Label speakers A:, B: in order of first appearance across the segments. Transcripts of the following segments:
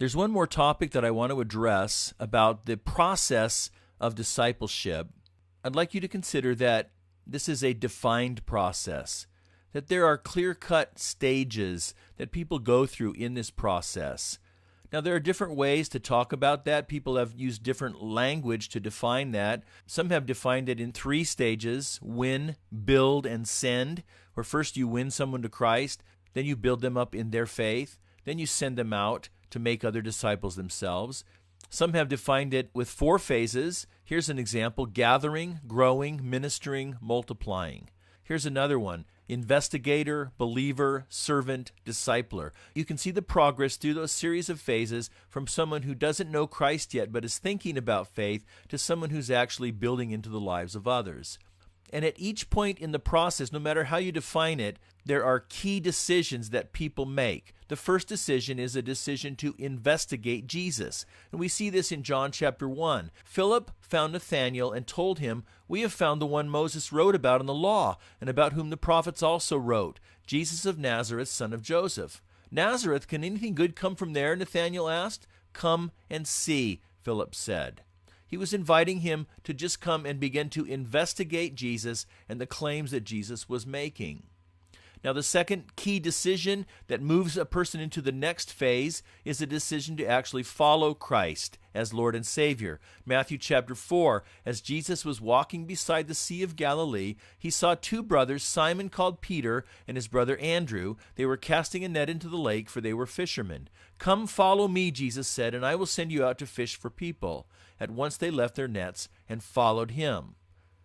A: There's one more topic that I want to address about the process of discipleship. I'd like you to consider that this is a defined process, that there are clear-cut stages that people go through in this process. Now, there are different ways to talk about that. People have used different language to define that. Some have defined it in 3 stages: win, build, and send, where first you win someone to Christ, then you build them up in their faith, then you send them out to make other disciples themselves. Some have defined it with 4 phases. Here's an example: gathering, growing, ministering, multiplying. Here's another one: investigator, believer, servant, discipler. You can see the progress through those series of phases from someone who doesn't know Christ yet but is thinking about faith to someone who's actually building into the lives of others. And at each point in the process, no matter how you define it, there are key decisions that people make. The first decision is a decision to investigate Jesus. And we see this in John chapter 1. Philip found Nathanael and told him, "We have found the one Moses wrote about in the law, and about whom the prophets also wrote, Jesus of Nazareth, son of Joseph." "Nazareth, can anything good come from there?" Nathanael asked. "Come and see," Philip said. He was inviting him to just come and begin to investigate Jesus and the claims that Jesus was making. Now, the second key decision that moves a person into the next phase is a decision to actually follow Christ as Lord and Savior. Matthew chapter 4, as Jesus was walking beside the Sea of Galilee, he saw 2 brothers, Simon called Peter and his brother Andrew. They were casting a net into the lake, for they were fishermen. "Come, follow me," Jesus said, "and I will send you out to fish for people." At once they left their nets and followed him.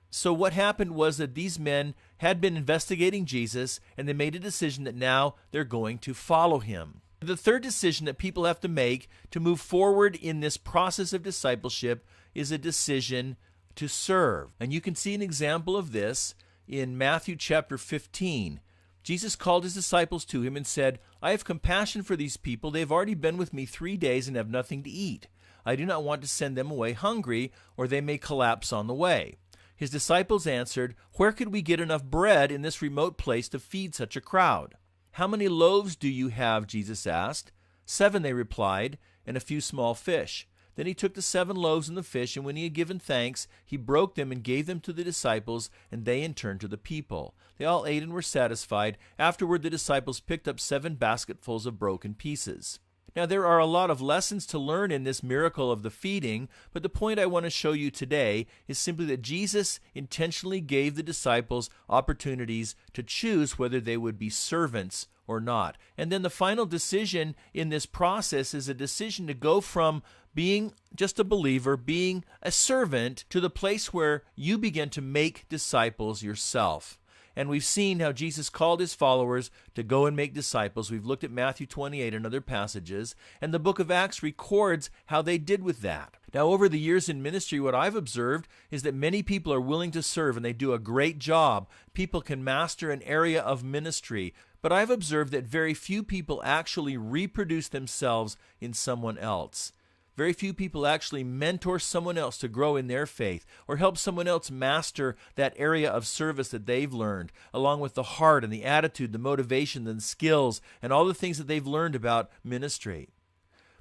A: So what happened was that these men had been investigating Jesus, and they made a decision that now they're going to follow him. The third decision that people have to make to move forward in this process of discipleship is a decision to serve. And you can see an example of this in Matthew chapter 15. Jesus called his disciples to him and said, "I have compassion for these people. They have already been with me 3 days and have nothing to eat. I do not want to send them away hungry, or they may collapse on the way." His disciples answered, "Where could we get enough bread in this remote place to feed such a crowd?" "How many loaves do you have?" Jesus asked. 7, they replied, "and a few small fish." Then he took the 7 loaves and the fish, and when he had given thanks, he broke them and gave them to the disciples, and they in turn to the people. They all ate and were satisfied. Afterward, the disciples picked up 7 basketfuls of broken pieces. Now, there are a lot of lessons to learn in this miracle of the feeding, but the point I want to show you today is simply that Jesus intentionally gave the disciples opportunities to choose whether they would be servants or not. And then the final decision in this process is a decision to go from being just a believer, being a servant, to the place where you begin to make disciples yourself. And we've seen how Jesus called his followers to go and make disciples. We've looked at Matthew 28 and other passages, and the book of Acts records how they did with that. Now, over the years in ministry, what I've observed is that many people are willing to serve, and they do a great job. People can master an area of ministry, but I've observed that very few people actually reproduce themselves in someone else. Very few people actually mentor someone else to grow in their faith or help someone else master that area of service that they've learned, along with the heart and the attitude, the motivation and the skills, and all the things that they've learned about ministry.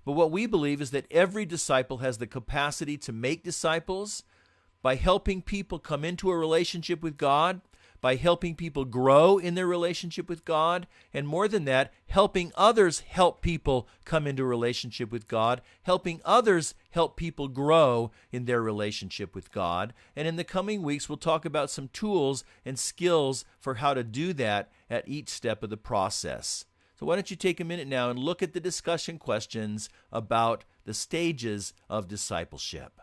A: But what we believe is that every disciple has the capacity to make disciples by helping people come into a relationship with God, by helping people grow in their relationship with God, and more than that, helping others help people come into a relationship with God, helping others help people grow in their relationship with God. And in the coming weeks, we'll talk about some tools and skills for how to do that at each step of the process. So why don't you take a minute now and look at the discussion questions about the stages of discipleship.